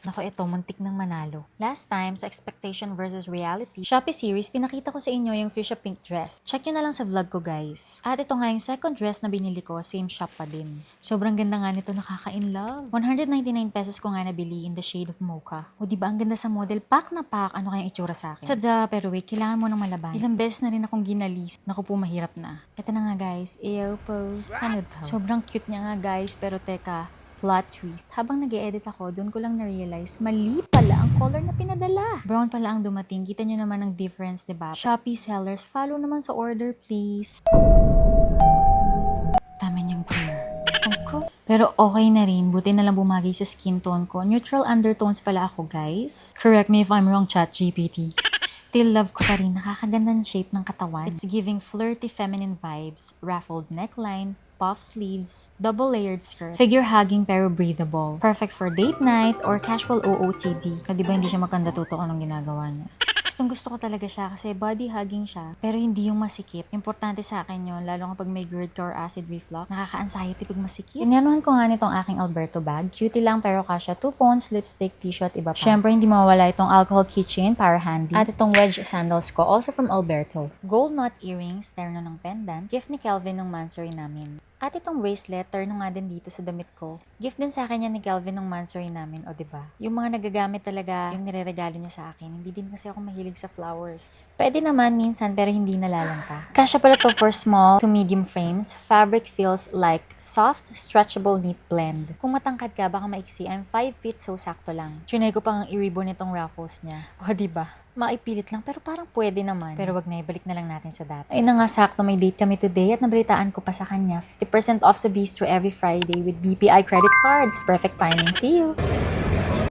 Nako, ito, muntik ng manalo. Last time, sa Expectation versus Reality, Shopee series, pinakita ko sa inyo yung Fuchsia Pink dress. Check nyo na lang sa vlog ko, guys. At ito nga yung second dress na binili ko, same shop pa din. Sobrang ganda nga nito, nakaka-in-love. 199 pesos ko nga nabili in the shade of mocha. O diba, ang ganda sa model, pack na pack. Ano kayang itsura sa akin? Sadya, pero wait, kailangan mo nang malaban. Ilang beses na rin akong ginalis. Naku po, mahirap na. Ito na nga, guys, AO pose. Ano to? Sobrang cute niya nga, guys, pero teka, plot twist. Habang nag-e-edit ako, doon ko lang na-realize, mali pala ang color na pinadala. Brown pala ang dumating. Kita nyo naman ang difference, diba? Shopee sellers, follow naman sa order, please. Tama niyang clear. Okay. Pero okay na rin. Buti na lang bumagay sa skin tone ko. Neutral undertones pala ako, guys. Correct me if I'm wrong, ChatGPT. Still love ko pa rin. Nakakaganda ng shape ng katawan. It's giving flirty feminine vibes. Raffled neckline, puff sleeves, double-layered skirt, figure-hugging pero breathable. Perfect for date night or casual OOTD. Di ba hindi siya maganda tutok anong ginagawa niya? Gustong-gusto ko talaga siya kasi body-hugging siya, pero hindi yung masikip. Importante sa akin yun, lalo kapag may GERD ka or acid reflux. Nakaka-anxiety pag masikip. Inanuhan ko nga nitong aking Alberto bag. Cutie lang pero kasya. 2 phones, lipstick, t-shirt, iba pa. Syempre, hindi mawawala itong alcohol keychain para handy. At itong wedge sandals ko, also from Alberto. Gold knot earrings, terno ng pendant. Gift ni Kelvin nung mansary namin. At itong bracelet, turn nga din dito sa damit ko. Gift din sa akin yan ni Kelvin nung mansary namin, o diba? Yung mga nagagamit talaga, yung nireregalo niya sa akin. Hindi din kasi ako mahilig sa flowers. Pwede naman minsan, pero hindi nalalanta. Kasya pala to for small to medium frames. Fabric feels like soft, stretchable knit blend. Kung matangkad ka, baka maiksi. I'm 5 feet, so sakto lang. Trinay ko pang i-ribbon itong ruffles niya. O diba? Maipilit lang, pero parang pwede naman. Pero wag na, ibalik na lang natin sa dati. Ayun na nga, sakto may date kami today at nabalitaan ko pa sa kanya. 50% off sa Bistro every Friday with BPI credit cards. Perfect timing. See you!